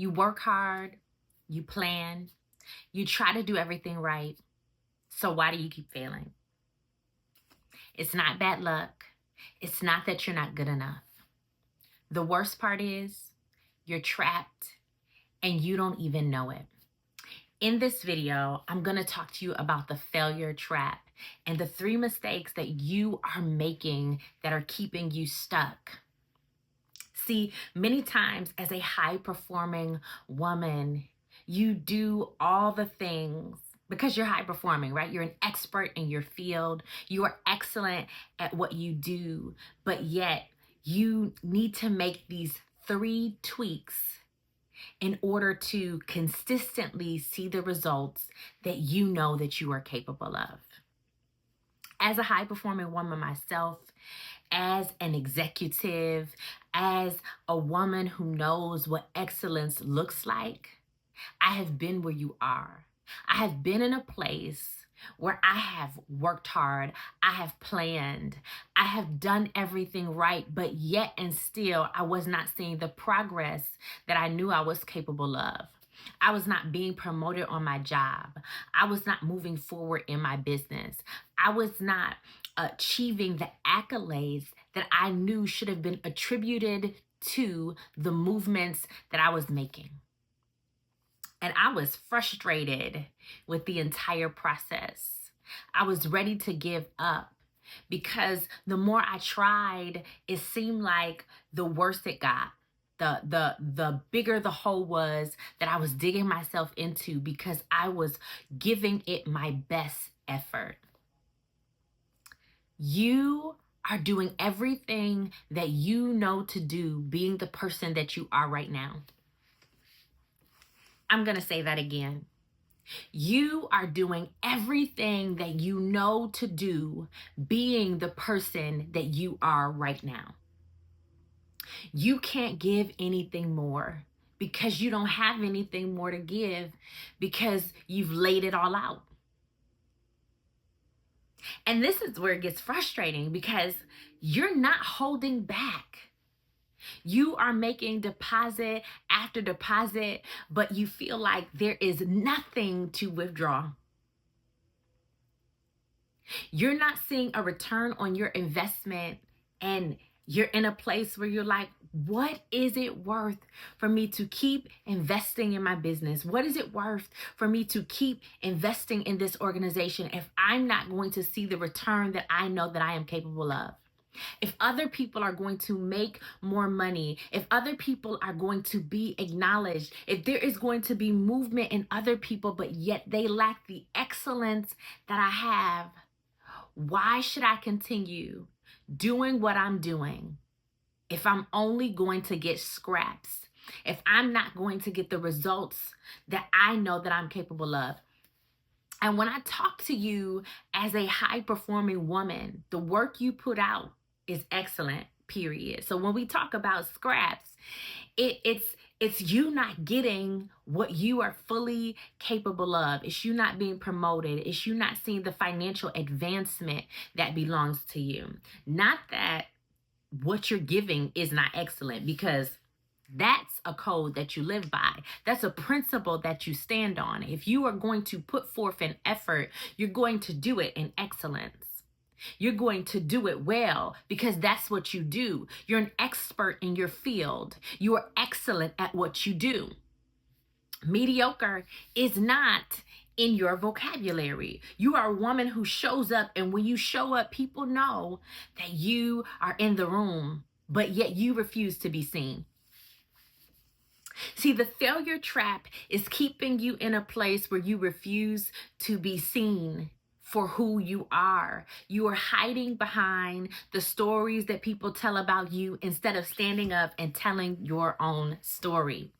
You work hard, you plan, you try to do everything right. So why do you keep failing? It's not bad luck. It's not that you're not good enough. The worst part is you're trapped and you don't even know it. In this video, I'm going to talk to you about the failure trap and the 3 mistakes that you are making that are keeping you stuck. See, many times as a high-performing woman, you do all the things because you're high performing, right? You're an expert in your field. You are excellent at what you do, but yet you need to make these 3 tweaks in order to consistently see the results that you know that you are capable of. As a high-performing woman myself, as an executive, as a woman who knows what excellence looks like, I have been where you are. I have been in a place where I have worked hard, I have planned, I have done everything right, but yet and still I was not seeing the progress that I knew I was capable of. I was not being promoted on my job. I was not moving forward in my business. I was not achieving the accolades that I knew should have been attributed to the movements that I was making. And I was frustrated with the entire process. I was ready to give up because the more I tried, it seemed like the worse it got. The bigger the hole was that I was digging myself into because I was giving it my best effort. You are doing everything that you know to do, being the person that you are right now. I'm going to say that again. You are doing everything that you know to do, being the person that you are right now. You can't give anything more because you don't have anything more to give because you've laid it all out. And this is where it gets frustrating because you're not holding back. You are making deposit after deposit, but you feel like there is nothing to withdraw. You're not seeing a return on your investment, and you're in a place where you're like, what is it worth for me to keep investing in my business? What is it worth for me to keep investing in this organization if I'm not going to see the return that I know that I am capable of? If other people are going to make more money, if other people are going to be acknowledged, if there is going to be movement in other people, but yet they lack the excellence that I have, why should I continue doing what I'm doing if I'm only going to get scraps, if I'm not going to get the results that I know that I'm capable of? And when I talk to you as a high-performing woman, the work you put out is excellent, period. So when we talk about scraps, it's you not getting what you are fully capable of. It's you not being promoted. It's you not seeing the financial advancement that belongs to you. Not that what you're giving is not excellent, because that's a code that you live by. That's a principle that you stand on. If you are going to put forth an effort, you're going to do it in excellence. You're going to do it well because that's what you do. You're an expert in your field. You are excellent at what you do. Mediocre is not in your vocabulary. You are a woman who shows up, and when you show up, people know that you are in the room, but yet you refuse to be seen. See, the failure trap is keeping you in a place where you refuse to be seen for who you are. You are hiding behind the stories that people tell about you instead of standing up and telling your own story.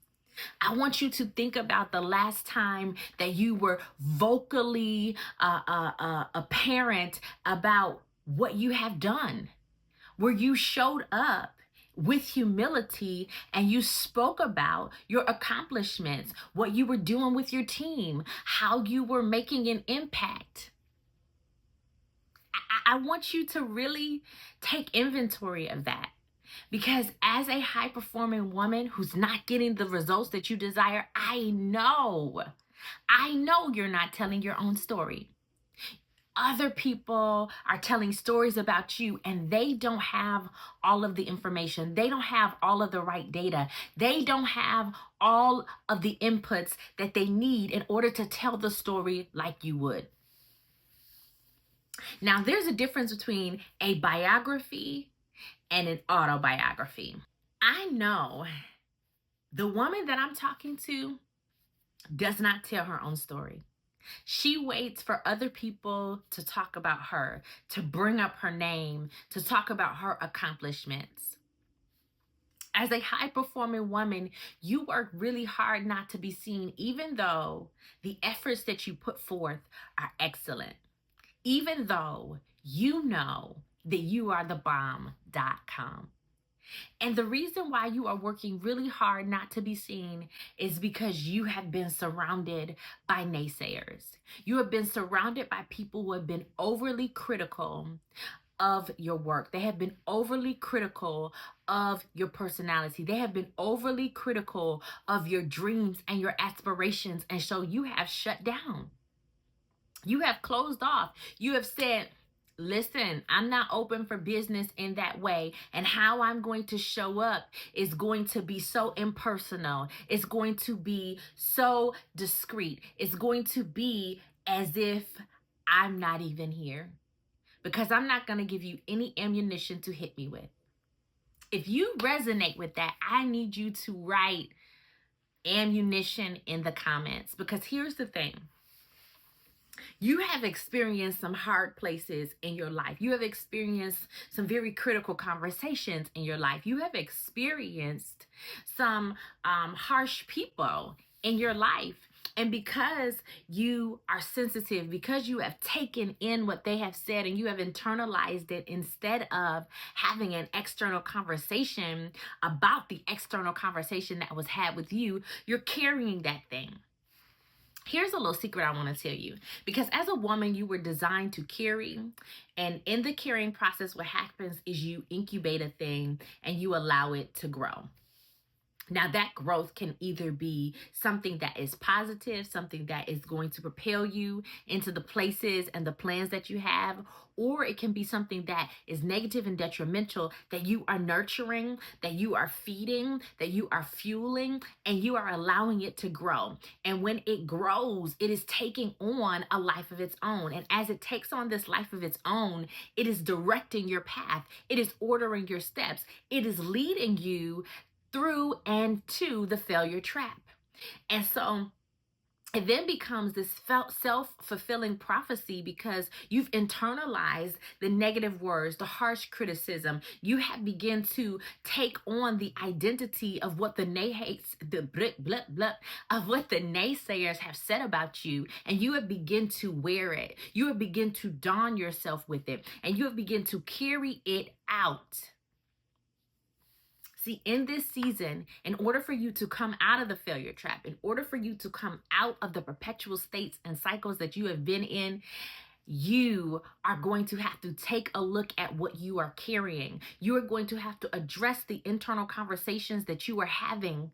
I want you to think about the last time that you were vocally apparent about what you have done, where you showed up with humility and you spoke about your accomplishments, what you were doing with your team, how you were making an impact. I want you to really take inventory of that. Because as a high performing woman who's not getting the results that you desire, I know you're not telling your own story. Other people are telling stories about you, and they don't have all of the information. They don't have all of the right data. They don't have all of the inputs that they need in order to tell the story like you would. Now, there's a difference between a biography and an autobiography. I know the woman that I'm talking to does not tell her own story. She waits for other people to talk about her, to bring up her name, to talk about her accomplishments. As a high performing woman, you work really hard not to be seen, even though the efforts that you put forth are excellent. Even though you know that you are the bomb.com. And the reason why you are working really hard not to be seen is because you have been surrounded by naysayers. You have been surrounded by people who have been overly critical of your work. They have been overly critical of your personality. They have been overly critical of your dreams and your aspirations. And so you have shut down. You have closed off. You have said, listen, I'm not open for business in that way. And how I'm going to show up is going to be so impersonal. It's going to be so discreet. It's going to be as if I'm not even here, because I'm not going to give you any ammunition to hit me with. If you resonate with that, I need you to write ammunition in the comments, because here's the thing. You have experienced some hard places in your life. You have experienced some very critical conversations in your life. You have experienced some harsh people in your life. And because you are sensitive, because you have taken in what they have said and you have internalized it instead of having an external conversation about the external conversation that was had with you, you're carrying that thing. Here's a little secret I want to tell you, because as a woman, you were designed to carry, and in the carrying process, what happens is you incubate a thing and you allow it to grow. Now, that growth can either be something that is positive, something that is going to propel you into the places and the plans that you have, or it can be something that is negative and detrimental that you are nurturing, that you are feeding, that you are fueling, and you are allowing it to grow. And when it grows, it is taking on a life of its own. And as it takes on this life of its own, it is directing your path. It is ordering your steps. It is leading you through and to the failure trap. And so it then becomes this self-fulfilling prophecy, because you've internalized the negative words, the harsh criticism. You have begun to take on the identity of what the naysayers have said about you, and you have begun to wear it. You have begun to don yourself with it, and you have begun to carry it out. See, in this season, in order for you to come out of the failure trap, in order for you to come out of the perpetual states and cycles that you have been in, you are going to have to take a look at what you are carrying. You are going to have to address the internal conversations that you are having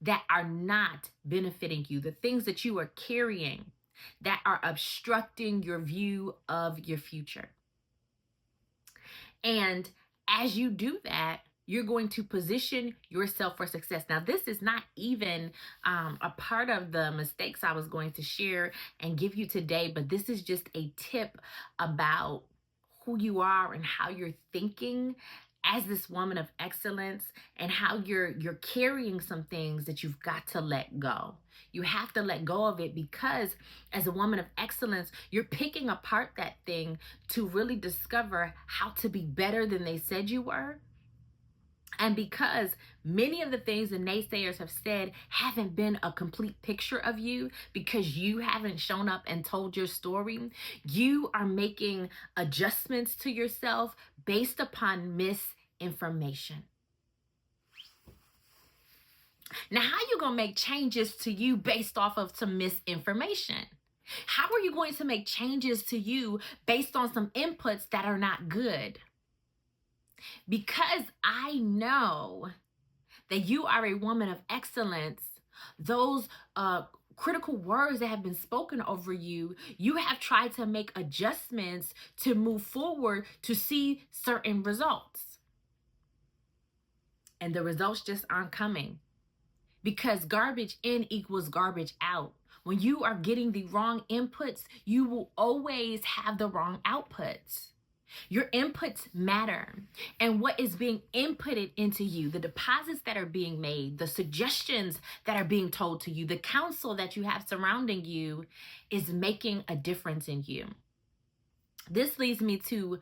that are not benefiting you, the things that you are carrying that are obstructing your view of your future. And as you do that, you're going to position yourself for success. Now, this is not even a part of the mistakes I was going to share and give you today, but this is just a tip about who you are and how you're thinking as this woman of excellence, and how you're carrying some things that you've got to let go. You have to let go of it, because as a woman of excellence, you're picking apart that thing to really discover how to be better than they said you were. And because many of the things the naysayers have said haven't been a complete picture of you, because you haven't shown up and told your story, you are making adjustments to yourself based upon misinformation. Now, how are you going to make changes to you based off of some misinformation? How are you going to make changes to you based on some inputs that are not good? Because I know that you are a woman of excellence, those critical words that have been spoken over you, you have tried to make adjustments to move forward to see certain results. And the results just aren't coming because garbage in equals garbage out. When you are getting the wrong inputs, you will always have the wrong outputs. Your inputs matter. And what is being inputted into you, the deposits that are being made, the suggestions that are being told to you, the counsel that you have surrounding you is making a difference in you. This leads me to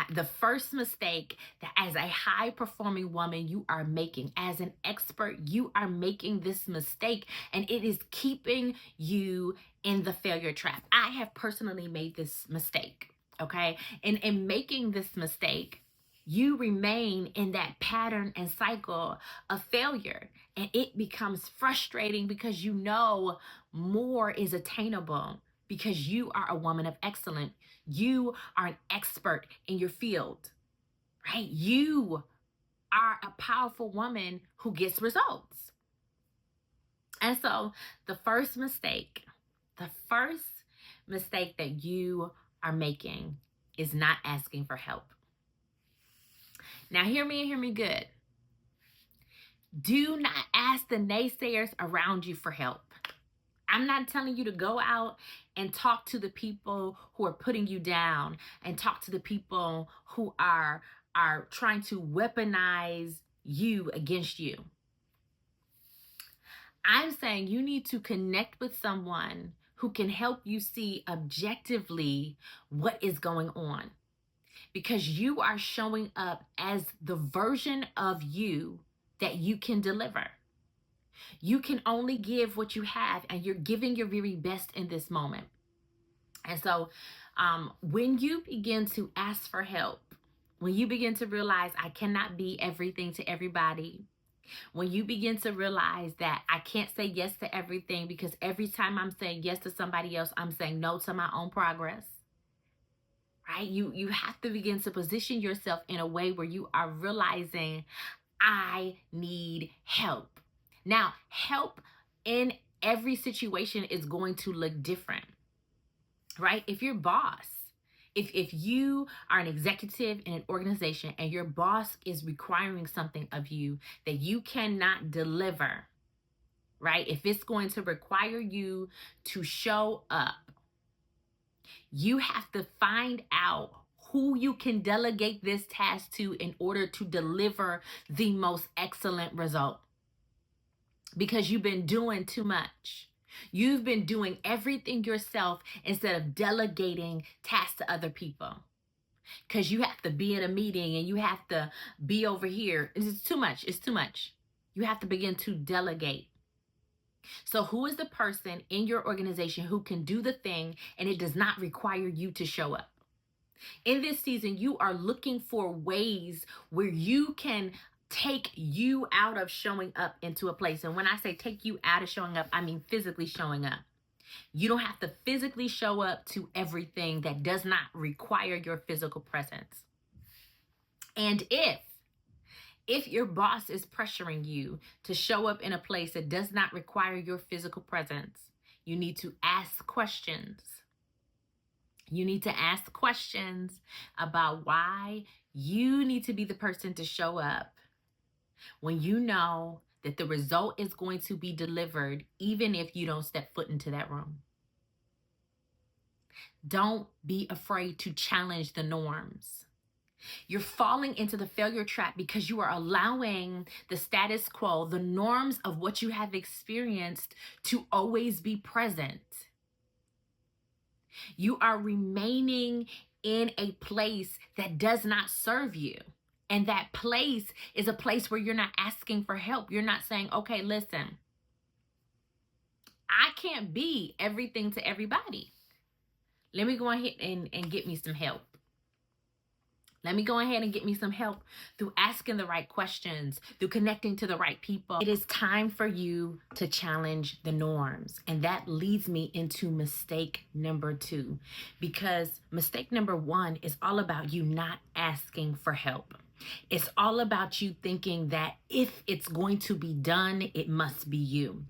the first mistake that as a high performing woman you are making. As an expert, you are making this mistake and it is keeping you in the failure trap. I have personally made this mistake, okay? And in making this mistake, you remain in that pattern and cycle of failure. And it becomes frustrating because you know more is attainable because you are a woman of excellence. You are an expert in your field, right? You are a powerful woman who gets results. And so the first mistake that you are making is not asking for help. Now hear me and hear me good. Do not ask the naysayers around you for help. I'm not telling you to go out and talk to the people who are putting you down and talk to the people who are trying to weaponize you against you. I'm saying you need to connect with someone who can help you see objectively what is going on, because you are showing up as the version of you that you can deliver. You can only give what you have, and you're giving your very best in this moment. And so when you begin to ask for help, when you begin to realize I cannot be everything to everybody, when you begin to realize that I can't say yes to everything because every time I'm saying yes to somebody else, I'm saying no to my own progress, right? You have to begin to position yourself in a way where you are realizing I need help. Now, help in every situation is going to look different, right? If your boss, if you are an executive in an organization and your boss is requiring something of you that you cannot deliver, right? If it's going to require you to show up, you have to find out who you can delegate this task to in order to deliver the most excellent result. Because you've been doing too much. You've been doing everything yourself instead of delegating tasks to other people. Because you have to be in a meeting and you have to be over here. It's too much. It's too much. You have to begin to delegate. So who is the person in your organization who can do the thing and it does not require you to show up? In this season, you are looking for ways where you can take you out of showing up into a place. And when I say take you out of showing up, I mean physically showing up. You don't have to physically show up to everything that does not require your physical presence. And if your boss is pressuring you to show up in a place that does not require your physical presence, you need to ask questions. You need to ask questions about why you need to be the person to show up when you know that the result is going to be delivered even if you don't step foot into that room. Don't be afraid to challenge the norms. You're falling into the failure trap because you are allowing the status quo, the norms of what you have experienced, to always be present. You are remaining in a place that does not serve you. And that place is a place where you're not asking for help. You're not saying, okay, listen, I can't be everything to everybody. Let me go ahead and get me some help. Let me go ahead and get me some help through asking the right questions, through connecting to the right people. It is time for you to challenge the norms. And that leads me into mistake number 2, because mistake number 1 is all about you not asking for help. It's all about you thinking that if it's going to be done, it must be you.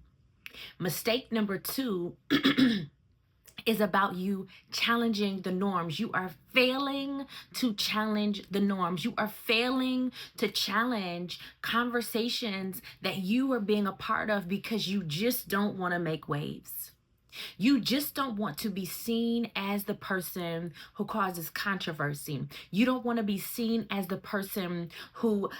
Mistake number 2 is about you challenging the norms. You are failing to challenge the norms. You are failing to challenge conversations that you are being a part of because you just don't want to make waves. You just don't want to be seen as the person who causes controversy. You don't want to be seen as the person who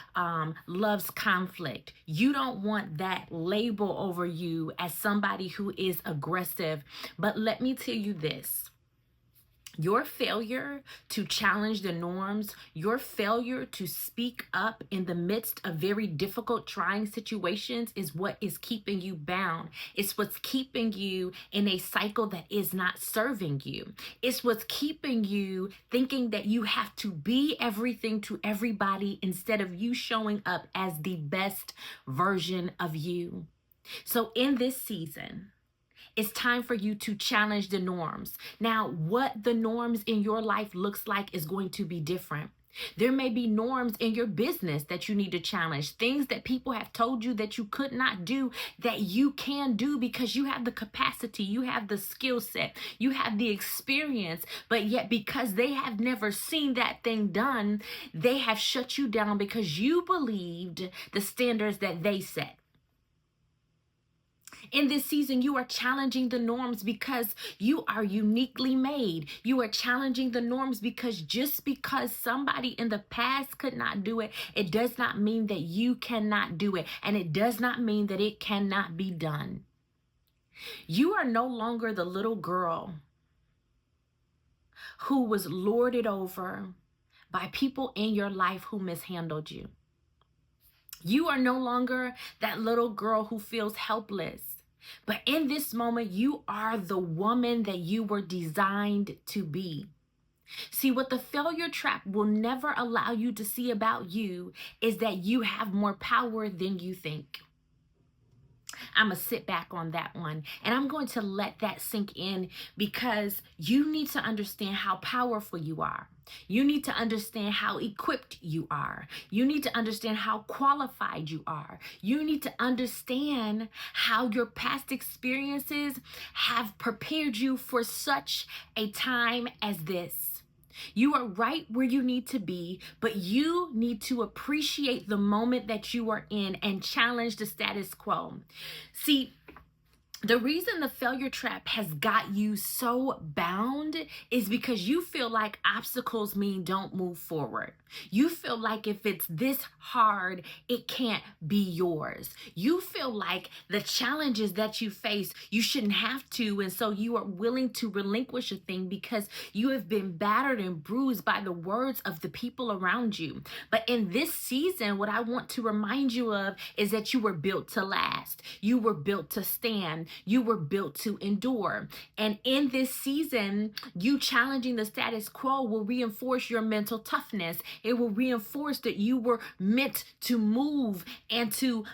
loves conflict. You don't want that label over you as somebody who is aggressive. But let me tell you this. Your failure to challenge the norms, your failure to speak up in the midst of very difficult, trying situations is what is keeping you bound. It's what's keeping you in a cycle that is not serving you. It's what's keeping you thinking that you have to be everything to everybody instead of you showing up as the best version of you. So in this season, it's time for you to challenge the norms. Now, what the norms in your life looks like is going to be different. There may be norms in your business that you need to challenge, things that people have told you that you could not do that you can do because you have the capacity, you have the skill set, you have the experience, but yet because they have never seen that thing done, they have shut you down because you believed the standards that they set. In this season, you are challenging the norms because you are uniquely made. You are challenging the norms because just because somebody in the past could not do it, it does not mean that you cannot do it. And it does not mean that it cannot be done. You are no longer the little girl who was lorded over by people in your life who mishandled you. You are no longer that little girl who feels helpless. But in this moment, you are the woman that you were designed to be. See, what the failure trap will never allow you to see about you is that you have more power than you think. I'm going to sit back on that one and I'm going to let that sink in because you need to understand how powerful you are. You need to understand how equipped you are. You need to understand how qualified you are. You need to understand how your past experiences have prepared you for such a time as this. You are right where you need to be, but you need to appreciate the moment that you are in and challenge the status quo. See, the reason the failure trap has got you so bound is because you feel like obstacles mean don't move forward. You feel like if it's this hard, it can't be yours. You feel like the challenges that you face, you shouldn't have to. And so you are willing to relinquish a thing because you have been battered and bruised by the words of the people around you. But in this season, what I want to remind you of is that you were built to last. You were built to stand. You were built to endure. And in this season, you challenging the status quo will reinforce your mental toughness. It will reinforce that you were meant to move and to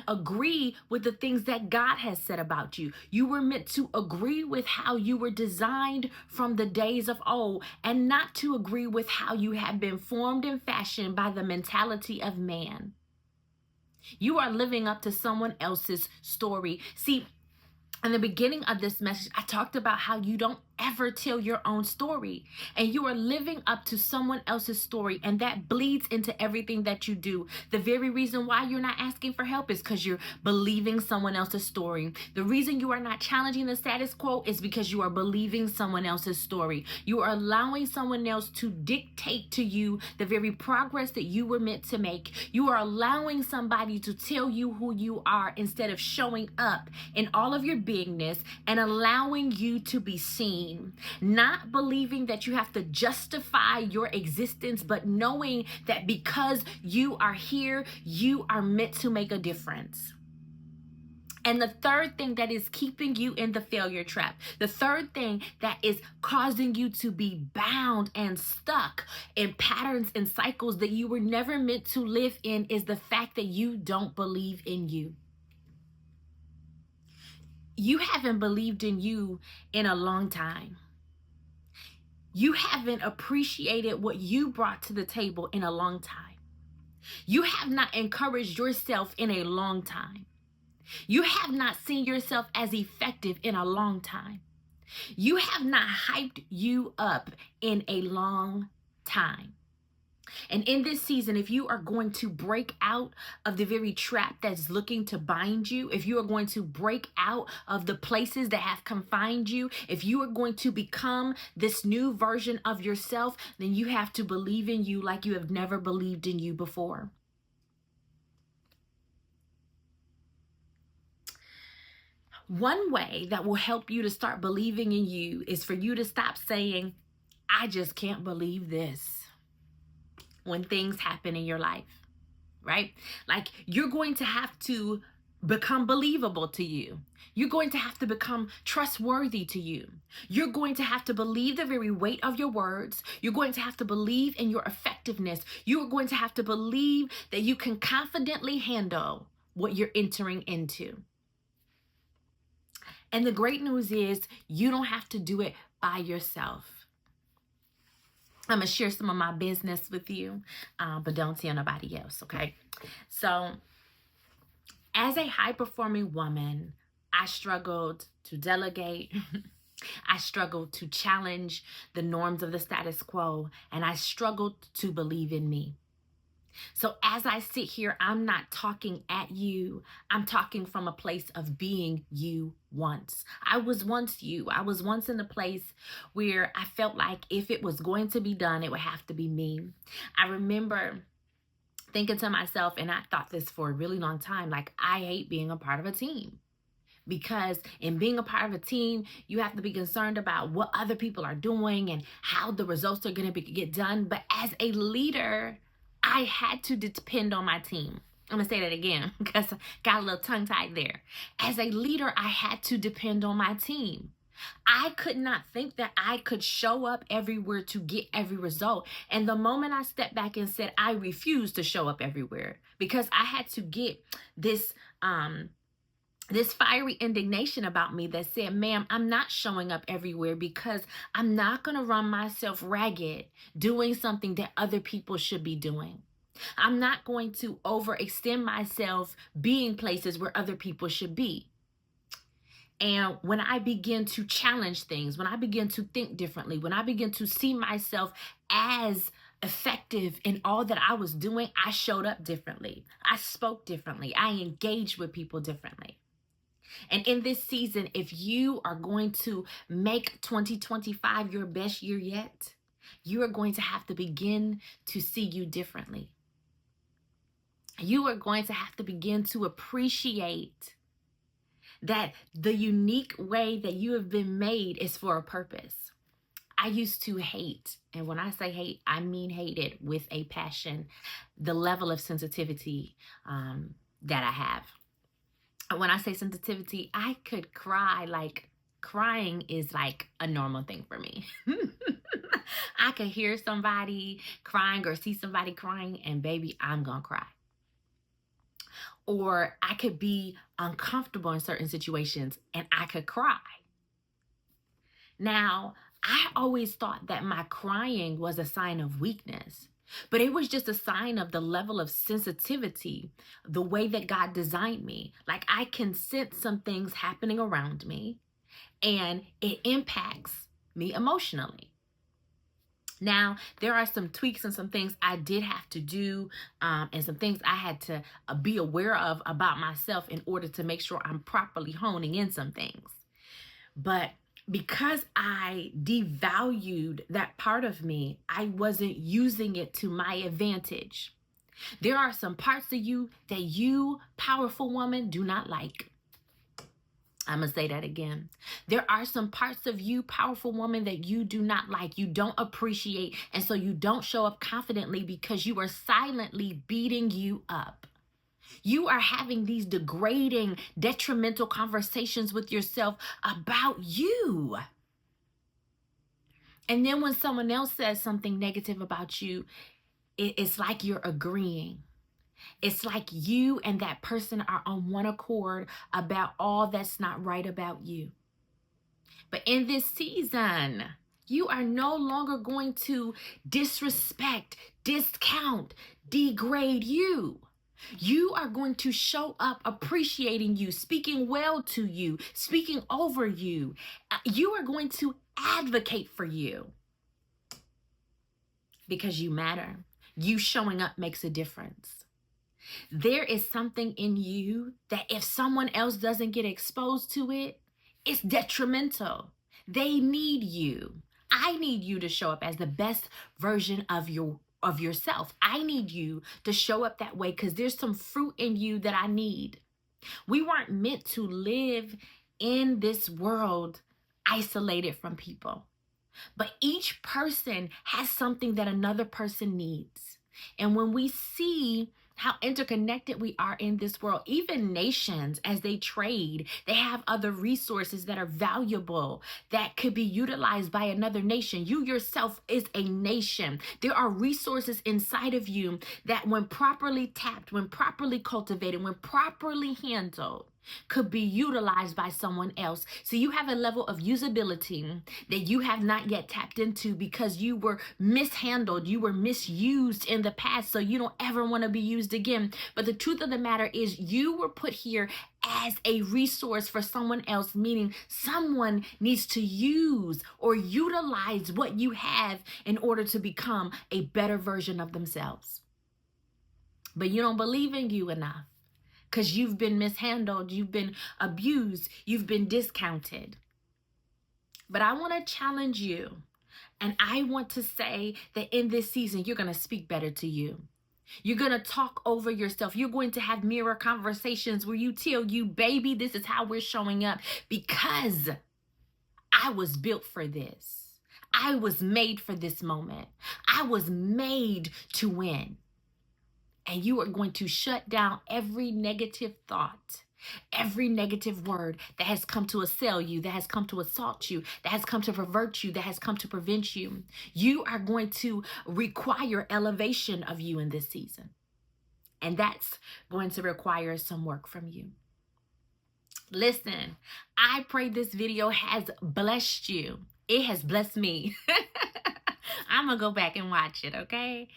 agree with the things that God has said about you. You were meant to agree with how you were designed from the days of old and not to agree with how you have been formed and fashioned by the mentality of man. You are living up to someone else's story. See, in the beginning of this message, I talked about how you don't ever tell your own story and you are living up to someone else's story, and that bleeds into everything that you do. The very reason why you're not asking for help is because you're believing someone else's story. The reason you are not challenging the status quo is because you are believing someone else's story. You are allowing someone else to dictate to you the very progress that you were meant to make. You are allowing somebody to tell you who you are instead of showing up in all of your beingness and allowing you to be seen. Not believing that you have to justify your existence, but knowing that because you are here, you are meant to make a difference. And the third thing that is keeping you in the failure trap, the third thing that is causing you to be bound and stuck in patterns and cycles that you were never meant to live in, is the fact that you don't believe in you. You haven't believed in you in a long time. You haven't appreciated what you brought to the table in a long time. You have not encouraged yourself in a long time. You have not seen yourself as effective in a long time. You have not hyped you up in a long time. And in this season, if you are going to break out of the very trap that's looking to bind you, if you are going to break out of the places that have confined you, if you are going to become this new version of yourself, then you have to believe in you like you have never believed in you before. One way that will help you to start believing in you is for you to stop saying, I just can't believe this, when things happen in your life, right? Like, you're going to have to become believable to you. You're going to have to become trustworthy to you. You're going to have to believe the very weight of your words. You're going to have to believe in your effectiveness. You are going to have to believe that you can confidently handle what you're entering into. And the great news is you don't have to do it by yourself. I'm going to share some of my business with you, but don't tell nobody else, okay? So, as a high-performing woman, I struggled to delegate. I struggled to challenge the norms of the status quo, and I struggled to believe in me. So as I sit here, I'm not talking at you. I'm talking from a place of being you once. I was once you. I was once in a place where I felt like if it was going to be done, it would have to be me. I remember thinking to myself, and I thought this for a really long time, like, I hate being a part of a team. Because in being a part of a team, you have to be concerned about what other people are doing and how the results are going to get done. But as a leader, I had to depend on my team. I'm going to say that again because I got a little tongue-tied there. As a leader, I had to depend on my team. I could not think that I could show up everywhere to get every result. And the moment I stepped back and said, I refuse to show up everywhere, because I had to get this fiery indignation about me that said, ma'am, I'm not showing up everywhere because I'm not going to run myself ragged doing something that other people should be doing. I'm not going to overextend myself being places where other people should be. And when I begin to challenge things, when I begin to think differently, when I begin to see myself as effective in all that I was doing, I showed up differently. I spoke differently. I engaged with people differently. And in this season, if you are going to make 2025 your best year yet, you are going to have to begin to see you differently. You are going to have to begin to appreciate that the unique way that you have been made is for a purpose. I used to hate, and when I say hate, I mean hate it with a passion, the level of sensitivity that I have. When I say sensitivity, I could cry. Like, crying is like a normal thing for me. I could hear somebody crying or see somebody crying, and baby, I'm gonna cry. Or I could be uncomfortable in certain situations and I could cry. Now, I always thought that my crying was a sign of weakness, but it was just a sign of the level of sensitivity, the way that God designed me. Like, I can sense some things happening around me and it impacts me emotionally. Now, there are some tweaks and some things I did have to do and some things I had to be aware of about myself in order to make sure I'm properly honing in some things. But because I devalued that part of me, I wasn't using it to my advantage. There are some parts of you that you, powerful woman, do not like. I'm going to say that again. There are some parts of you, powerful woman, that you do not like, you don't appreciate, and so you don't show up confidently because you are silently beating you up. You are having these degrading, detrimental conversations with yourself about you. And then when someone else says something negative about you, it's like you're agreeing. It's like you and that person are on one accord about all that's not right about you. But in this season, You are no longer going to disrespect, discount, degrade you. You are going to show up appreciating you, speaking well to you, speaking over you. You are going to advocate for you because you matter. You showing up makes a difference. There is something in you that if someone else doesn't get exposed to it, it's detrimental. They need you. I need you to show up as the best version of yourself. I need you to show up that way because there's some fruit in you that I need. We weren't meant to live in this world isolated from people. But each person has something that another person needs. And when we see how interconnected we are in this world, even nations, as they trade, they have other resources that are valuable that could be utilized by another nation. You yourself is a nation. There are resources inside of you that when properly tapped, when properly cultivated, when properly handled, could be utilized by someone else. So you have a level of usability that you have not yet tapped into because you were mishandled, you were misused in the past, so you don't ever want to be used again. But the truth of the matter is you were put here as a resource for someone else, meaning someone needs to use or utilize what you have in order to become a better version of themselves. But you don't believe in you enough, because you've been mishandled, you've been abused, you've been discounted. But I want to challenge you, and I want to say that in this season, you're going to speak better to you. You're going to talk over yourself. You're going to have mirror conversations where you tell you, baby, this is how we're showing up because I was built for this. I was made for this moment. I was made to win. And you are going to shut down every negative thought, every negative word that has come to assail you, that has come to assault you, that has come to pervert you, that has come to prevent you. You are going to require elevation of you in this season. And that's going to require some work from you. Listen, I pray this video has blessed you. It has blessed me. I'm gonna go back and watch it, okay?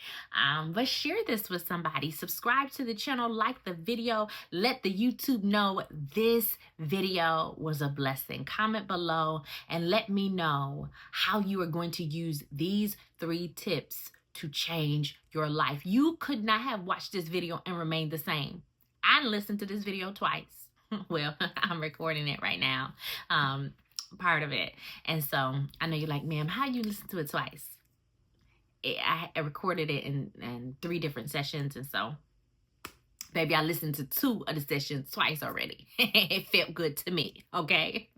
But share this with somebody. Subscribe to the channel, like the video, let the YouTube know this video was a blessing. Comment below and let me know how you are going to use these 3 tips to change your life. You could not have watched this video and remained the same. I listened to this video twice. Well, I'm recording it right now, part of it. And so I know you're like, ma'am, how you listen to it twice? I recorded it in 3 different sessions. And so, baby, I listened to 2 of the sessions twice already. It felt good to me, okay?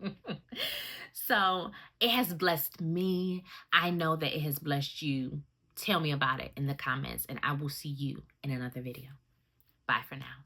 So it has blessed me. I know that it has blessed you. Tell me about it in the comments, and I will see you in another video. Bye for now.